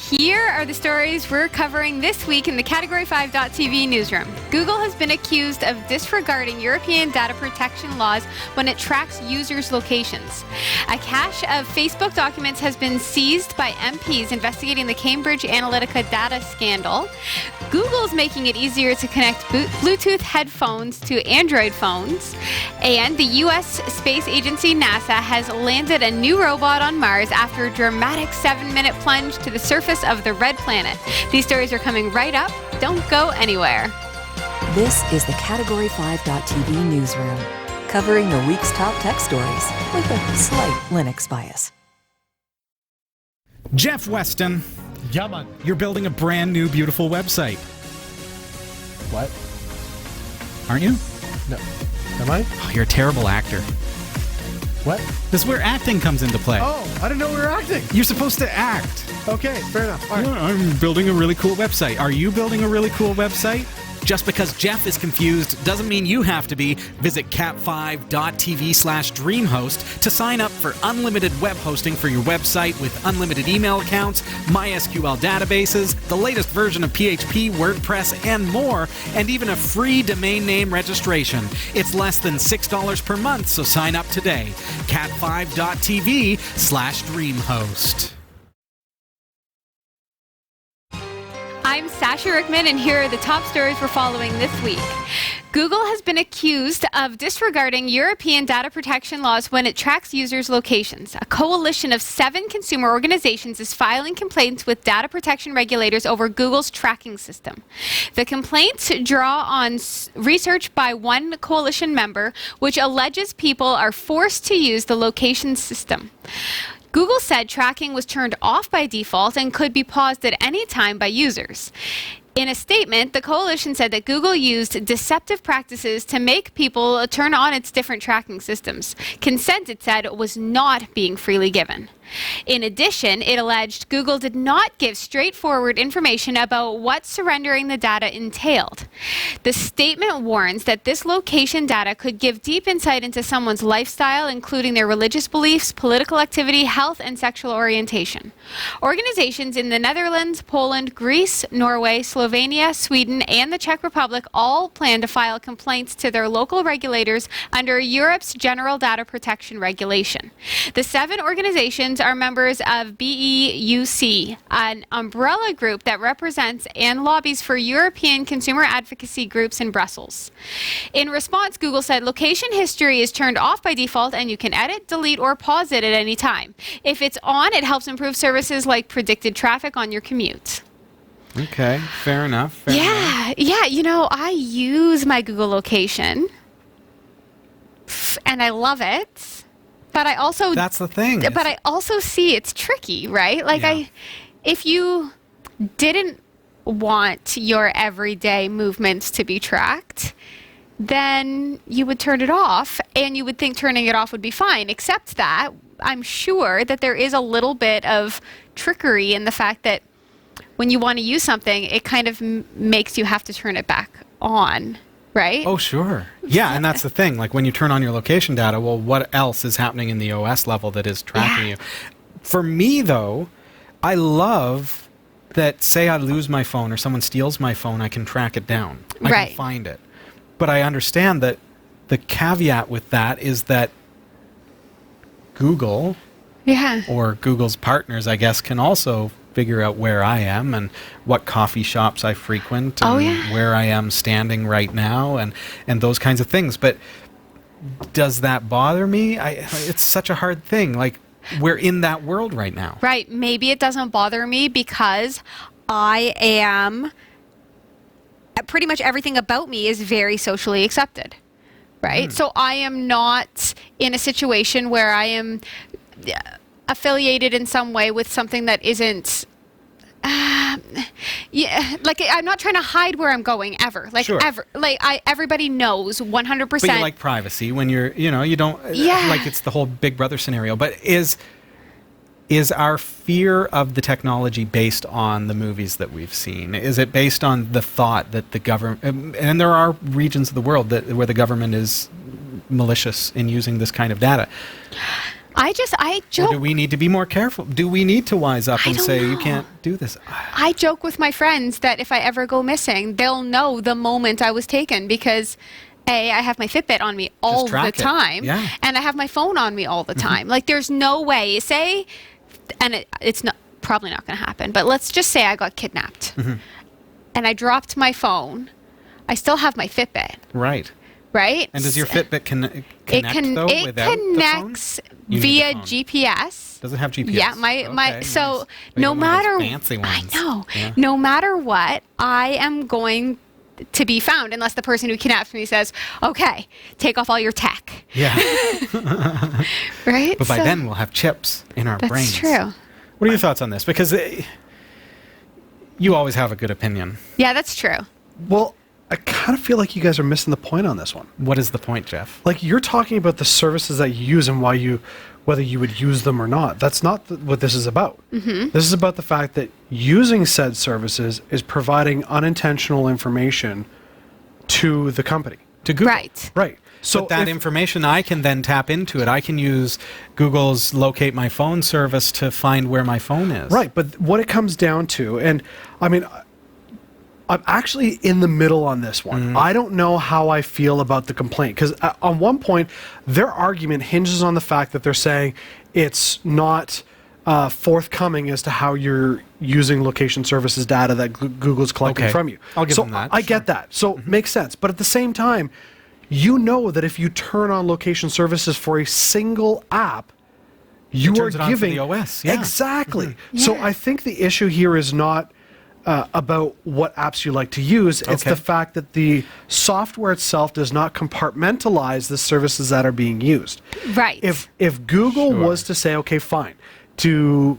Here are the stories we're covering this week in the Category 5.tv newsroom. Google has been accused of disregarding European data protection laws when it tracks users' locations. A cache of Facebook documents has been seized by MPs investigating the Cambridge Analytica data scandal. Google's making it easier to connect Bluetooth headphones to Android phones. And the U.S. Space Agency NASA has landed a new robot on Mars after a dramatic 7-minute plunge to the surface of the red planet. These stories are coming right up. Don't go anywhere. This is the Category 5.tv newsroom, covering the week's top tech stories with a slight Linux bias. Jeff Weston, Yeah, man. you're building a brand new, beautiful website, What? aren't you? No. Am I? Oh, you're a terrible actor. What? This is where acting comes into play. Oh, I didn't know we were acting. You're supposed to act. Okay, fair enough. All right. Yeah, I'm building a really cool website. Are you building a really cool website? Just because Jeff is confused doesn't mean you have to be. Visit cat5.tv/dreamhost to sign up for unlimited web hosting for your website with unlimited email accounts, MySQL databases, the latest version of PHP, WordPress, and more, and even a free domain name registration. It's less than $6 per month, so sign up today. cat5.tv/dreamhost. I'm Sasha Rickman, and here are the top stories we're following this week. Google has been accused of disregarding European data protection laws when it tracks users' locations. A coalition of 7 consumer organizations is filing complaints with data protection regulators over Google's tracking system. The complaints draw on research by one coalition member, which alleges people are forced to use the location system. Google said tracking was turned off by default and could be paused at any time by users. In a statement, the coalition said that Google used deceptive practices to make people turn on its different tracking systems. Consent, it said, was not being freely given. In addition, it alleged Google did not give straightforward information about what surrendering the data entailed. The statement warns that this location data could give deep insight into someone's lifestyle, including their religious beliefs, political activity, health, and sexual orientation. Organizations in the Netherlands, Poland, Greece, Norway, Slovenia, Sweden, and the Czech Republic all plan to file complaints to their local regulators under Europe's General Data Protection Regulation. The 7 organizations are members of BEUC, an umbrella group that represents and lobbies for European consumer advocacy groups in Brussels. In response, Google said location history is turned off by default and you can edit, delete, or pause it at any time. If it's on, it helps improve services like predicted traffic on your commute. Okay, fair enough. Yeah, you know, I use my Google location and I love it. But I also That's the thing. But I also see it's tricky, right? Like Yeah. if you didn't want your everyday movements to be tracked, then you would turn it off and you would think turning it off would be fine, except that I'm sure that there is a little bit of trickery in the fact that when you want to use something, it kind of makes you have to turn it back on. Right? Oh, sure. Yeah, and that's the thing. Like when you turn on your location data, well, what else is happening in the OS level that is tracking you? For me, though, I love that, say I lose my phone or someone steals my phone, I can track it down. I can find it. But I understand that the caveat with that is that Google or Google's partners, I guess, can also figure out where I am and what coffee shops I frequent and where I am standing right now and those kinds of things. But does that bother me? It's such a hard thing. Like, we're in that world right now. Right. Maybe it doesn't bother me because I am... pretty much everything about me is very socially accepted. Right? So I am not in a situation where I am affiliated in some way with something that isn't like I'm not trying to hide where I'm going ever. Like ever. Like everybody knows 100%. But you like privacy when you're, you don't like it's the whole Big Brother scenario. But is our fear of the technology based on the movies that we've seen? Is it based on the thought that the government, and there are regions of the world where the government is malicious in using this kind of data? I Or joke. do we need to be more careful? Do we need to wise up I and don't say, you know. can't do this? I joke with my friends that if I ever go missing, they'll know the moment I was taken because A, I have my Fitbit on me all the track it. time, Yeah. and I have my phone on me all the time. Like, there's no way. Say, and it's not probably not going to happen, but let's just say I got kidnapped and I dropped my phone. I still have my Fitbit, Right. right? And does your Fitbit connect it though it without connects the phone? You need via the phone. GPS. Does it have GPS? Yeah, my Okay, so nice. no Maybe one of those matter fancy ones. I know. Yeah. No matter what, I am going to be found unless the person who kidnaps me says, "Okay, take off all your tech." Yeah. Right? But by So- then we'll have chips in our that's brains. true. What are your thoughts on this? Because you always have a good opinion. Yeah, that's true. Well, I kind of feel like you guys are missing the point on this one. What is the point, Jeff? Like, you're talking about the services that you use and whether you would use them or not. That's not what this is about. This is about the fact that using said services is providing unintentional information to the company. To Google. Right. Right. So But that if- information, I can then tap into it. I can use Google's locate my phone service to find where my phone is. Right, but what it comes down to, and I mean, I'm actually in the middle on this one. I don't know how I feel about the complaint because on one point, their argument hinges on the fact that they're saying it's not forthcoming as to how you're using location services data that Google's collecting Okay. from you. I'll give so them that, I sure. get that. So makes sense. But at the same time, you know that if you turn on location services for a single app, you are turns it on for giving the OS, yeah. Exactly. So Yeah. I think the issue here is not about what apps you like to use. It's Okay. the fact that the software itself does not compartmentalize the services that are being used. Right. If Google Sure. was to say, okay, fine, to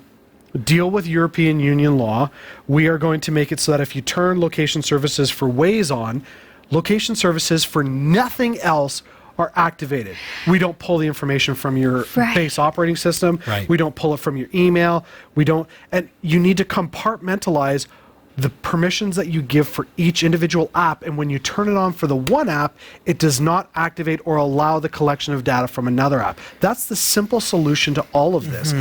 deal with European Union law, we are going to make it so that if you turn location services for Waze on, location services for nothing else are activated. We don't pull the information from your Right. base operating system. Right. We don't pull it from your email. We don't, and you need to compartmentalize the permissions that you give for each individual app. And when you turn it on for the one app, it does not activate or allow the collection of data from another app. That's the simple solution to all of this.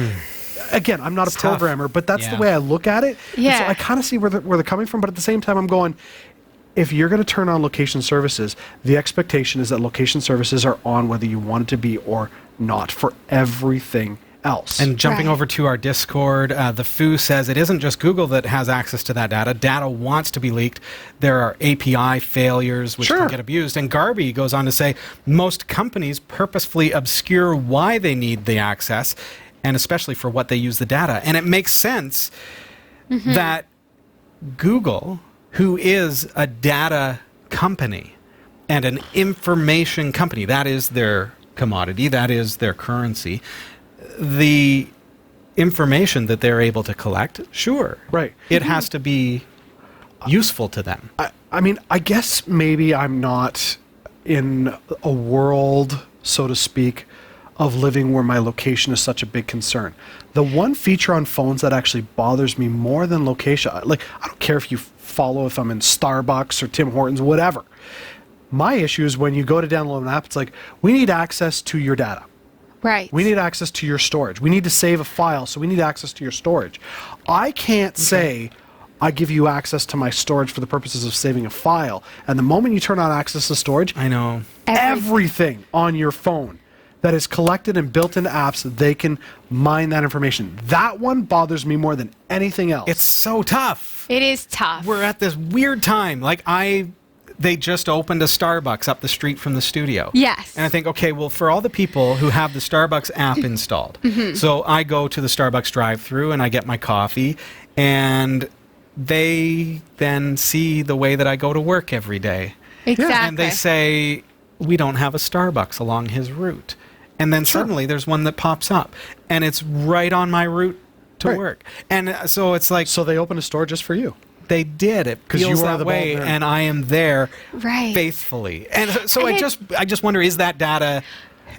Again, I'm not It's a tough. programmer, but that's the Yeah. way I look at it. And so Yeah. I kind of see where they're coming from, but at the same time, I'm going, if you're going to turn on location services, the expectation is that location services are on whether you want it to be or not for everything else. And jumping Right. over to our Discord, the Foo says it isn't just Google that has access to that data. Data wants to be leaked. There are API failures which Sure. can get abused. And Garby goes on to say most companies purposefully obscure why they need the access, and especially for what they use the data. And it makes sense that Google, who is a data company and an information company, that is their commodity, that is their currency, the information that they're able to collect, sure. Right. It has to be useful to them. I mean, I guess maybe I'm not in a world, so to speak, of living where my location is such a big concern. The one feature on phones that actually bothers me more than location, like, I don't care if you follow if I'm in Starbucks or Tim Hortons, whatever. My issue is when you go to download an app, it's like, we need access to your data. Right. We need access to your storage. We need to save a file, so we need access to your storage. I can't say, I give you access to my storage for the purposes of saving a file. And the moment you turn on access to storage, I know. everything on your phone that is collected and built into apps, they can mine that information. That one bothers me more than anything else. It's so tough. It is tough. We're at this weird time. Like they just opened a Starbucks up the street from the studio. Yes. And I think, okay, well, for all the people who have the Starbucks app installed, so I go to the Starbucks drive-thru and I get my coffee, and they then see the way that I go to work every day. Exactly. And they say, we don't have a Starbucks along his route. And then suddenly there's one that pops up, and it's right on my route to Right. work. And so it's like, so they open a store just for you. they did. It 'Cause feels you are that the way, bald nerd. and I am there Right. faithfully. And so And I just wonder, is that data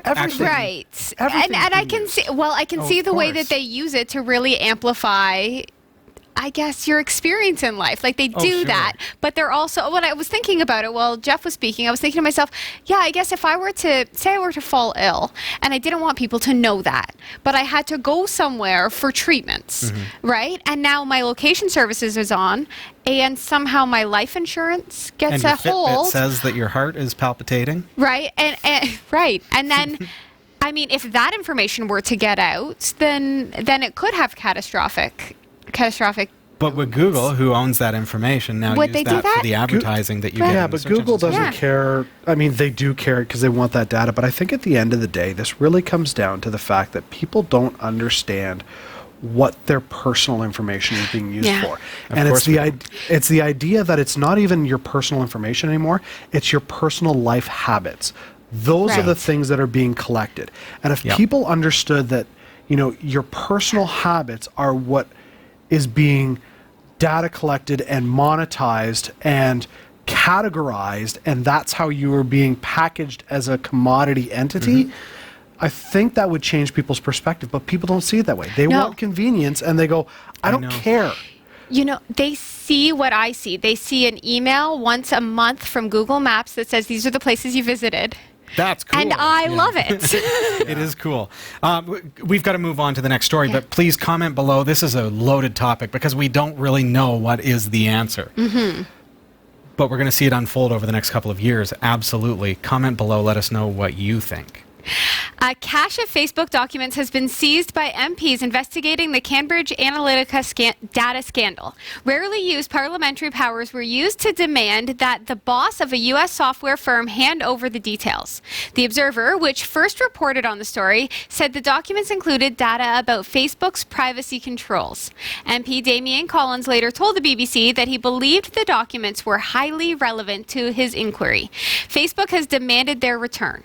actually Right. Everything's And I being can used. see, well, I can Oh, see of the way that course. they use it to really amplify I guess, your experience in life. Like, they do sure. that, but they're also, when I was thinking about it while Jeff was speaking, I was thinking to myself, yeah, I guess if I were to, say I were to fall ill, and I didn't want people to know that, but I had to go somewhere for treatments, right? And now my location services is on, and somehow my life insurance gets And your a Fitbit hold. says that your heart is palpitating. Right, and right, and then, I mean, if that information were to get out, then it could have catastrophic. But with Google, who owns that information, now Would use they do that that? for the advertising that you Right. get. Yeah, in the but search Google engine. doesn't Yeah. care. I mean, they do care because they want that data. But I think at the end of the day, this really comes down to the fact that people don't understand what their personal information is being used Yeah. for. Of And course we don't. it's the idea that it's not even your personal information anymore. It's your personal life habits. Those are the Right. things that are being collected. And if Yep. people understood that, your personal habits are what is being data collected and monetized and categorized, and that's how you are being packaged as a commodity entity, I think that would change people's perspective. But people don't see it that way. They No. want convenience, and they go, I don't know. care. They see what I see. They see an email once a month from Google Maps that says these are the places you visited. That's cool. And I Yeah. love it. It is cool. We've got to move on to the next story, Yeah. but please comment below. This is a loaded topic because we don't really know what is the answer. But we're going to see it unfold over the next couple of years. Absolutely. Comment below. Let us know what you think. A cache of Facebook documents has been seized by MPs investigating the Cambridge Analytica data scandal. Rarely used parliamentary powers were used to demand that the boss of a U.S. software firm hand over the details. The Observer, which first reported on the story, said the documents included data about Facebook's privacy controls. MP Damien Collins later told the BBC that he believed the documents were highly relevant to his inquiry. Facebook has demanded their return.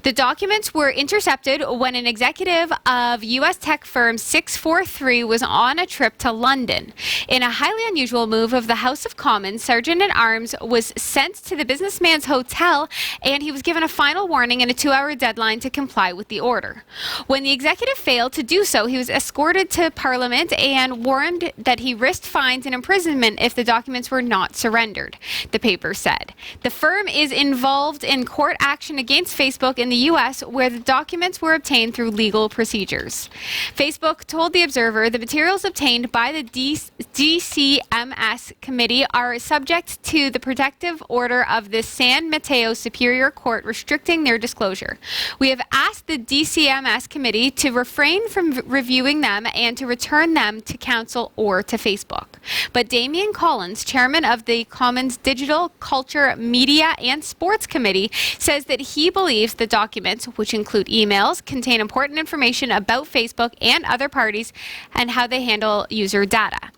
The documents were intercepted when an executive of U.S. tech firm 643 was on a trip to London. In a highly unusual move of the House of Commons, Sergeant-at-Arms was sent to the businessman's hotel, and he was given a final warning and a 2-hour deadline to comply with the order. When the executive failed to do so, he was escorted to Parliament and warned that he risked fines and imprisonment if the documents were not surrendered, the paper said. The firm is involved in court action against Facebook in the U.S., where the documents were obtained through legal procedures. Facebook told The Observer the materials obtained by the DCMS committee are subject to the protective order of the San Mateo Superior Court restricting their disclosure. We have asked the DCMS committee to refrain from reviewing them and to return them to council or to Facebook. But Damien Collins, chairman of the Commons Digital, Culture, Media and Sports Committee, says that he believes the documents, which include emails, contain important information about Facebook and other parties and how they handle user data.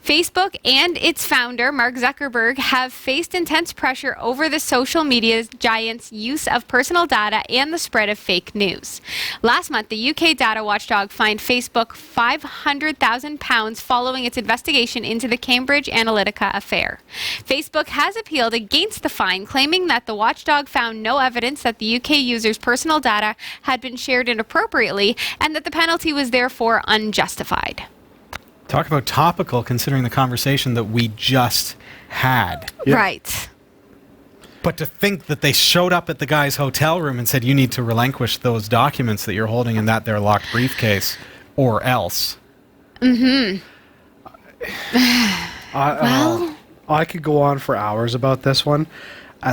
Facebook and its founder, Mark Zuckerberg, have faced intense pressure over the social media giant's use of personal data and the spread of fake news. Last month, the UK data watchdog fined Facebook £500,000 following its investigation into the Cambridge Analytica affair. Facebook has appealed against the fine, claiming that the watchdog found no evidence that the UK users' personal data had been shared inappropriately and that the penalty was therefore unjustified. Talk about topical considering the conversation that we just had. Yeah. Right. But to think that they showed up at the guy's hotel room and said, you need to relinquish those documents that you're holding in that their locked briefcase or else. Mm-hmm. I could go on for hours about this one.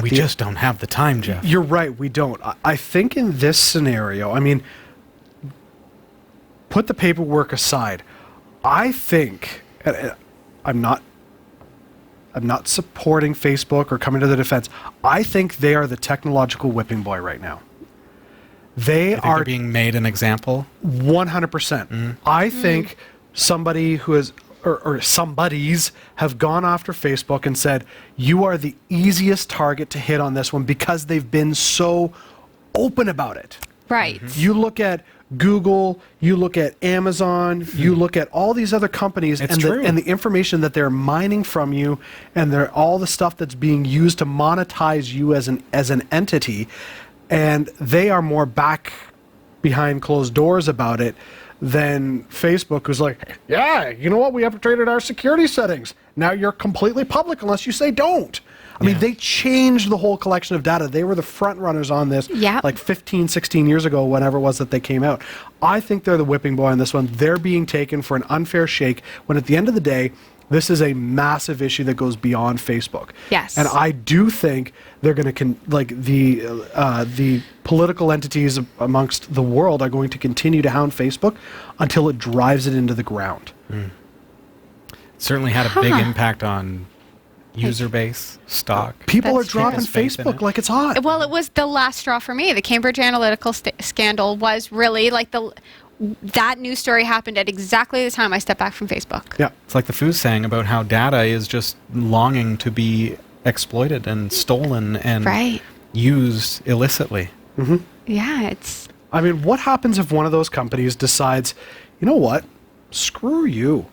We just don't have the time, Jeff. You're right, we don't. I think in this scenario, I mean, put the paperwork aside. I think, and I'm not supporting Facebook or coming to the defense. I think they are the technological whipping boy right now. They I think are they're being made an example. 100%. I think somebody who is, or somebodies have gone after Facebook and said, you are the easiest target to hit on this one because they've been so open about it. Right. You look at Google, you look at Amazon, you look at all these other companies It's and true. the information that they're mining from you and all the stuff that's being used to monetize you as an entity, and they are more back behind closed doors about it than Facebook, who's like, yeah, you know what? We upgraded our security settings. Now you're completely public unless you say don't. I mean, they changed the whole collection of data. They were the front runners on this like 15, 16 years ago, whenever it was that they came out. I think they're the whipping boy on this one. They're being taken for an unfair shake when at the end of the day, this is a massive issue that goes beyond Facebook. Yes. And I do think they're going to, the political entities amongst the world are going to continue to hound Facebook until it drives it into the ground. Certainly had a big impact on user base, stock. People are That's true. dropping People's faith in Facebook it. like it's hot. Well, it was the last straw for me. The Cambridge Analytical scandal was really like that news story happened at exactly the time I stepped back from Facebook. Yeah. It's like the Foos saying about how data is just longing to be exploited and stolen and Right. used illicitly. Yeah, it's I mean, what happens if one of those companies decides, you know what? Screw you.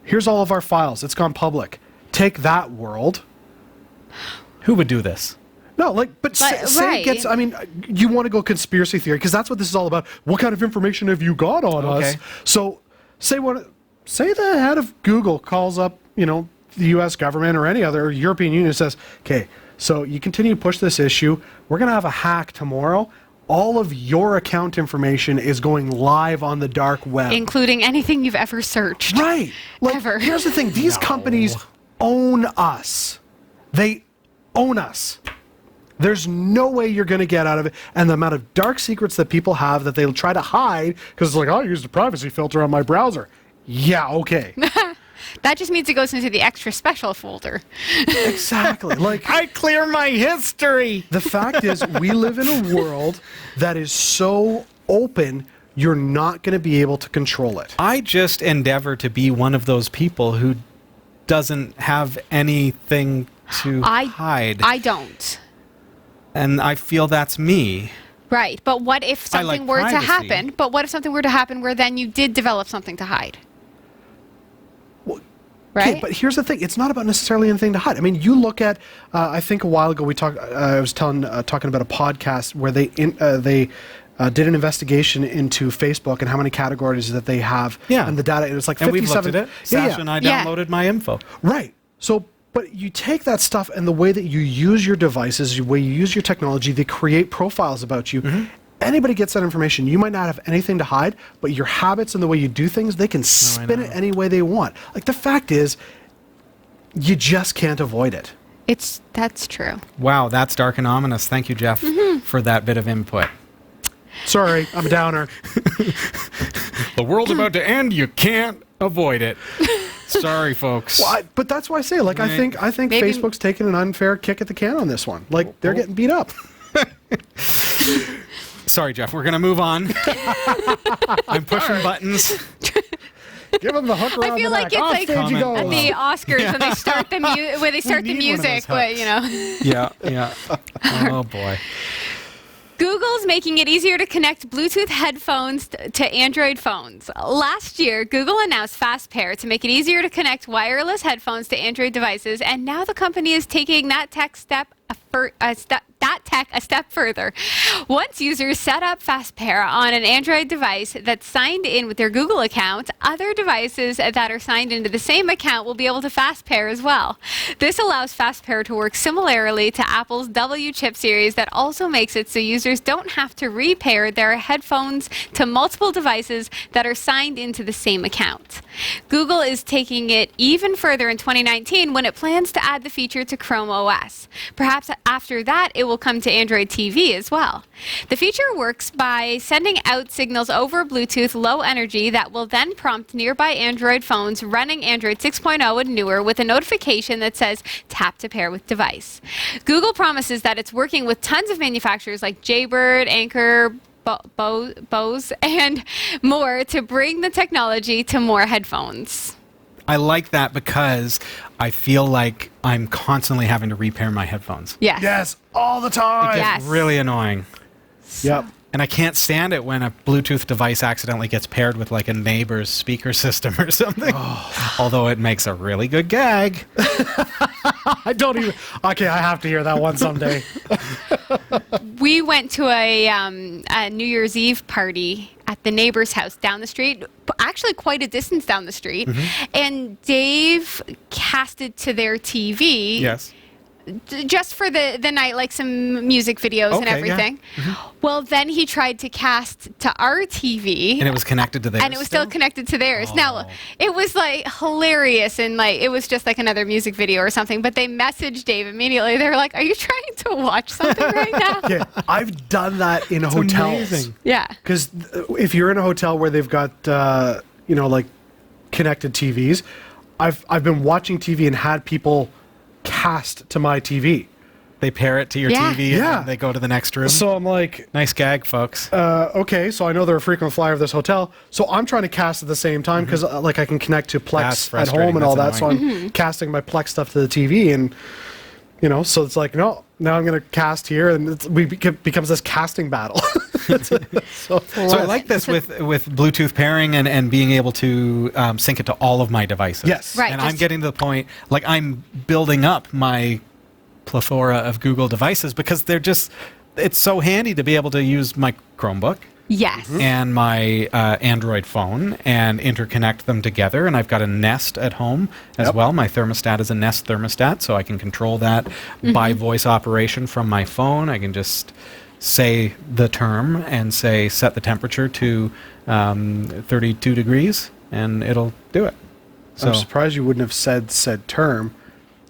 Here's all of our files. It's gone public. Take that, world. Who would do this? No, but say it right. gets, I mean, you want to go conspiracy theory because that's what this is all about. What kind of information have you got on us? Okay. So say the head of Google calls up, the U.S. government or any other European Union and says, okay, so you continue to push this issue. We're going to have a hack tomorrow. All of your account information is going live on the dark web. including anything you've ever searched. Right. Ever. Here's the thing. These companies own us. They own us. There's no way you're going to get out of it. And the amount of dark secrets that people have that they'll try to hide because it's like, I used a privacy filter on my browser. Yeah, okay. That just means it goes into the extra special folder. Exactly. Like, I clear my history. the fact is, we live in a world that is so open, you're not going to be able to control it. I just endeavor to be one of those people who doesn't have anything to hide. I don't. And I feel that's me. Right. But what if I like something were to privacy. happen? But what if something were to happen where then you did develop something to hide? Right? Okay, but here's the thing: it's not about necessarily anything to hide. I mean, you look at. I think a while ago we talked. I was talking about a podcast where they did an investigation into Facebook and how many categories that they have. Yeah. And the data. It was like And we've 57. looked at it. Sasha and I Yeah. downloaded my info. Right. So, but you take that stuff and the way that you use your devices, the way you use your technology, they create profiles about you. Anybody gets that information. You might not have anything to hide, but your habits and the way you do things, they can spin it any way they want. Like, the fact is, you just can't avoid it. That's true. Wow, that's dark and ominous. Thank you, Jeff, for that bit of input. Sorry, I'm a downer. The world's about to end. You can't avoid it. Sorry, folks. Well, but that's why I say, like, I think Maybe- Facebook's taking an unfair kick at the can on this one. Like, they're getting beat up. Sorry, Jeff. We're going to move on. I'm pushing buttons. Give them the hook around I feel the like neck. it's Off like stage you go. at the Oscars when they start the where they start the need one of music, those but Yeah. Oh, boy. Google's making it easier to connect Bluetooth headphones to Android phones. Last year, Google announced Fast Pair to make it easier to connect wireless headphones to Android devices, and now the company is taking that tech a step further. Once users set up Fast Pair on an Android device that's signed in with their Google account, other devices that are signed into the same account will be able to Fast Pair as well. This allows Fast Pair to work similarly to Apple's W chip series that also makes it so users don't have to repair their headphones to multiple devices that are signed into the same account. Google is taking it even further in 2019 when it plans to add the feature to Chrome OS. Perhaps after that, it will come to Android TV as well. The feature works by sending out signals over Bluetooth low energy that will then prompt nearby Android phones running Android 6.0 and newer with a notification that says tap to pair with device. Google promises that it's working with tons of manufacturers like Jaybird, Anker, Bose, and more to bring the technology to more headphones. I like that because I feel like I'm constantly having to repair my headphones. Yes. Yes, all the time. Yes. Really annoying. Yep. And I can't stand it when a Bluetooth device accidentally gets paired with like a neighbor's speaker system or something. Although it makes a really good gag. I don't even. Okay, I have to hear that one someday. We went to a New Year's Eve party at the neighbor's house down the street, actually quite a distance down the street, and Dave casted to their TV. Yes. Just for the night, like some music videos and Okay, yeah. everything. Well, then he tried to cast to our TV. And it was connected to theirs. And it was still connected to theirs. Now, Oh. it was like hilarious and like it was just like another music video or something. But they messaged Dave immediately. They were like, "Are you trying to watch something right now?" Yeah, I've done that in hotels. amazing. Yeah. Because if you're in a hotel where they've got like connected TVs, I've been watching TV and had people cast to my TV. They pair it to your Yeah. TV Yeah. and they go to the next room. So I'm like, Nice gag, folks. okay, so I know they're a frequent flyer of this hotel, so I'm trying to cast at the same time because like I can connect to That's Plex at home frustrating. and all that. That's So I'm casting my Plex stuff to the TV, and so it's like, no, now I'm gonna cast here, and becomes this casting battle. So I like this with Bluetooth pairing and being able to sync it to all of my devices. Yes. Right, And I'm just- getting to the point, like I'm building up my plethora of Google devices because it's so handy to be able to use my Chromebook Yes. and my Android phone and interconnect them together. And I've got a Nest at home as well. My thermostat is a Nest thermostat, so I can control that by voice operation from my phone. I can just say the term and say set the temperature to 32 degrees, and it'll do it. So I'm surprised you wouldn't have said term,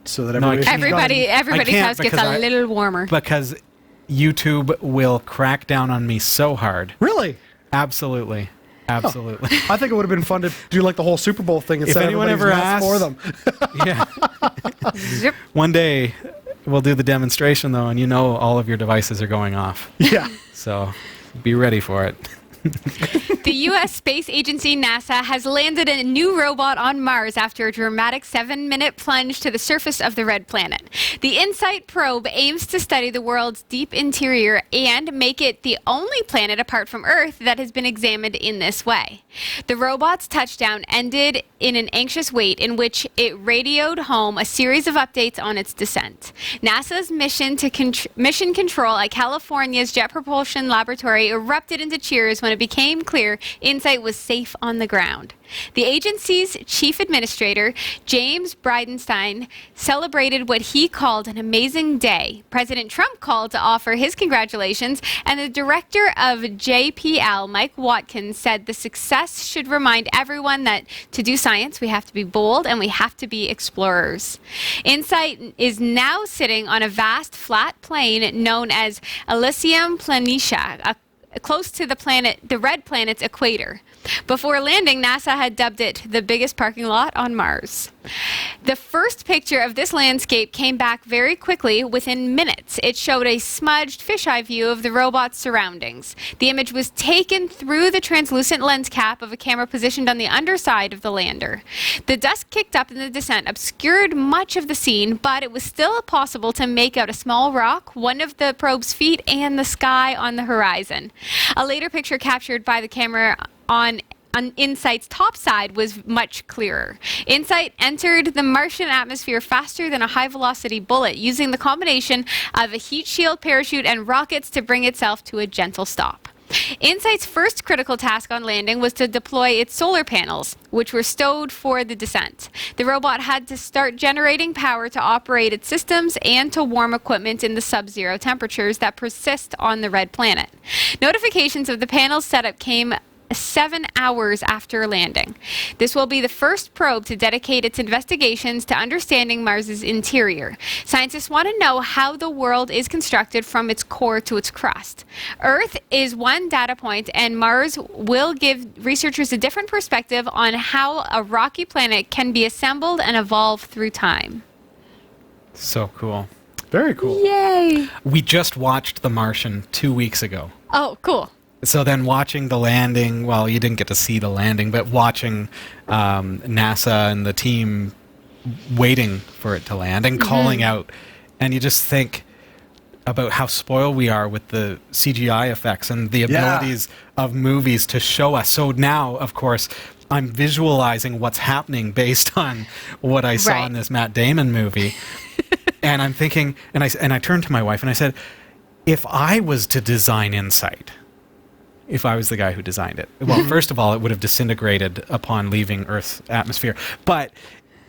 so that No, I everybody. can't. Everybody's can't house gets because a little warmer. because YouTube will crack down on me so hard. Really? Absolutely. Absolutely. I think it would have been fun to do like the whole Super Bowl thing and If set anyone everybody's ever mess for asks- them. Yeah. Zip. One day we'll do the demonstration though, and all of your devices are going off. Yeah. So be ready for it. The U.S. Space Agency NASA has landed a new robot on Mars after a dramatic 7-minute plunge to the surface of the red planet. The InSight probe aims to study the world's deep interior and make it the only planet apart from Earth that has been examined in this way. The robot's touchdown ended in an anxious wait in which it radioed home a series of updates on its descent. NASA's mission control at California's Jet Propulsion Laboratory erupted into cheers when it became clear InSight was safe on the ground. The agency's chief administrator, James Bridenstine, celebrated what he called an amazing day. President Trump called to offer his congratulations, and the director of JPL, Mike Watkins, said the success should remind everyone that to do science, we have to be bold and we have to be explorers. InSight is now sitting on a vast flat plain known as Elysium Planitia, close to the red planet's equator. Before landing, NASA had dubbed it the biggest parking lot on Mars. The first picture of this landscape came back very quickly, within minutes. It showed a smudged fisheye view of the robot's surroundings. The image was taken through the translucent lens cap of a camera positioned on the underside of the lander. The dust kicked up in the descent obscured much of the scene, but it was still possible to make out a small rock, one of the probe's feet, and the sky on the horizon. A later picture captured by the camera on InSight's top side was much clearer. InSight entered the Martian atmosphere faster than a high-velocity bullet, using the combination of a heat shield, parachute, and rockets to bring itself to a gentle stop. InSight's first critical task on landing was to deploy its solar panels, which were stowed for the descent. The robot had to start generating power to operate its systems and to warm equipment in the sub-zero temperatures that persist on the red planet. Notifications of the panel's setup came 7 hours after landing. This will be the first probe to dedicate its investigations to understanding Mars's interior. Scientists want to know how the world is constructed from its core to its crust. Earth is one data point, and Mars will give researchers a different perspective on how a rocky planet can be assembled and evolve through time. So cool. Very cool. Yay! We just watched The Martian 2 weeks ago. Oh, cool. So then watching the landing, well, you didn't get to see the landing, but watching NASA and the team waiting for it to land and calling out, and you just think about how spoiled we are with the CGI effects and the abilities of movies to show us. So now, of course, I'm visualizing what's happening based on what I saw Right. in this Matt Damon movie. And I'm thinking, and I turned to my wife and I said, if I was to design InSight, if I was the guy who designed it, well, first of all, it would have disintegrated upon leaving Earth's atmosphere. But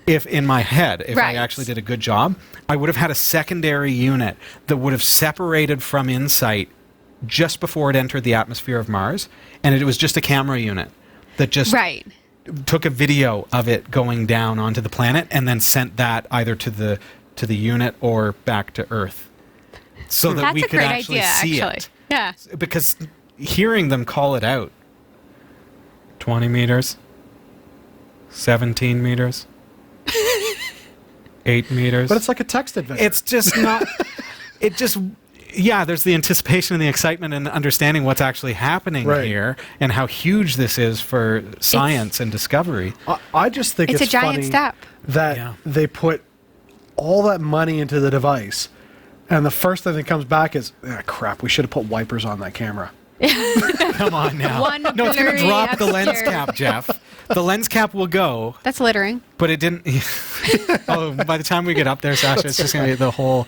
if in my head, if I actually did a good job, I would have had a secondary unit that would have separated from InSight just before it entered the atmosphere of Mars, and it was just a camera unit that just took a video of it going down onto the planet and then sent that either to the unit or back to Earth, so that we could actually see it. Yeah, because hearing them call it out, 20 meters, 17 meters, 8 meters. But it's like a text adventure. It's just not. It just. Yeah, there's the anticipation and the excitement and understanding what's actually happening here and how huge this is for science and discovery. I just think it's a giant funny step that they put all that money into the device, and the first thing that comes back is, crap, we should have put wipers on that camera. Come on now. No, it's going to drop the lens cap, Jeff. The lens cap will go. That's littering. But it didn't. By the time we get up there, Sasha, it's just going to be the whole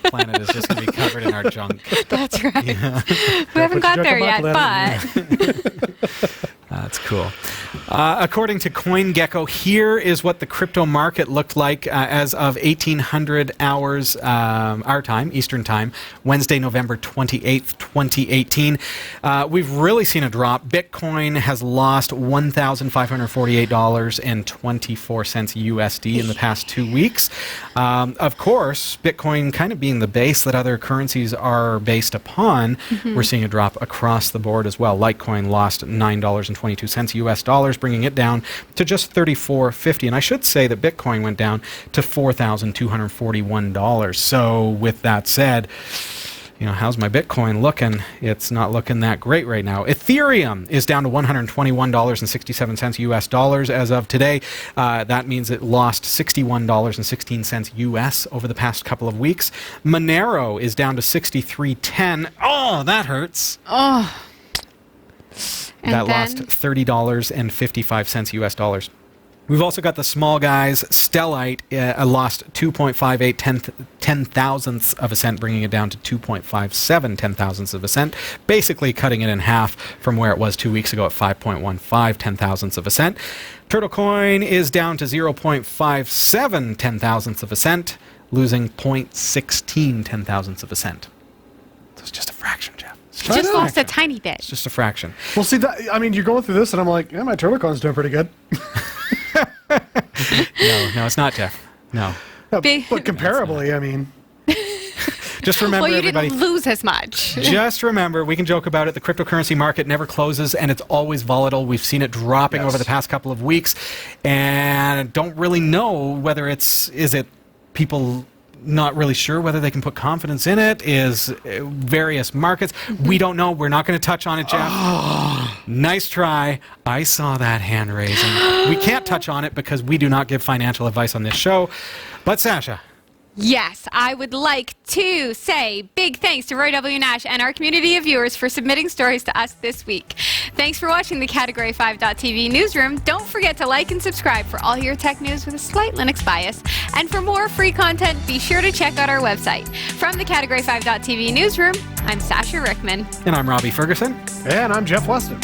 planet is just going to be covered in our junk. That's right. Yeah. We haven't got there yet, but. That's cool. According to CoinGecko, here is what the crypto market looked like as of 1800 hours our time, Eastern time, Wednesday, November 28th, 2018. We've really seen a drop. Bitcoin has lost $1,548.24 USD in the past 2 weeks. Of course, Bitcoin kind of being the base that other currencies are based upon, we're seeing a drop across the board as well. Litecoin lost $9.22 US dollars, bringing it down to just $34.50. And I should say that Bitcoin went down to $4,241. So with that said, how's my Bitcoin looking? It's not looking that great right now. Ethereum is down to $121.67 US dollars as of today. That means it lost $61.16 US over the past couple of weeks. Monero is down to $63.10. Oh, that hurts. Oh. That lost $30.55 US dollars. We've also got the small guys. Stellite lost 2.58 ten thousandths of a cent, bringing it down to 2.57 ten thousandths of a cent, basically cutting it in half from where it was 2 weeks ago at 5.15 ten thousandths of a cent. Turtlecoin is down to 0.57 ten thousandths of a cent, losing 0.16 ten thousandths of a cent. So it's just a fraction, Jeff. Just lost a tiny bit. It's just a fraction. Well, see, you're going through this, and I'm like, my Turtlecoin's doing pretty good. No, it's not, Jeff. No. But comparably, Just remember, you everybody, didn't lose as much. Just remember, we can joke about it, the cryptocurrency market never closes, and it's always volatile. We've seen it dropping over the past couple of weeks, and don't really know whether is it people not really sure whether they can put confidence in it, is various markets. We don't know. We're not going to touch on it, Jeff. Nice try. I saw that hand raising. We can't touch on it because we do not give financial advice on this show. But Sasha. Yes, I would like to say big thanks to Roy W. Nash and our community of viewers for submitting stories to us this week. Thanks for watching the Category 5.tv newsroom. Don't forget to like and subscribe for all your tech news with a slight Linux bias. And for more free content, be sure to check out our website. From the Category 5.tv newsroom, I'm Sasha Rickman. And I'm Robbie Ferguson. And I'm Jeff Weston.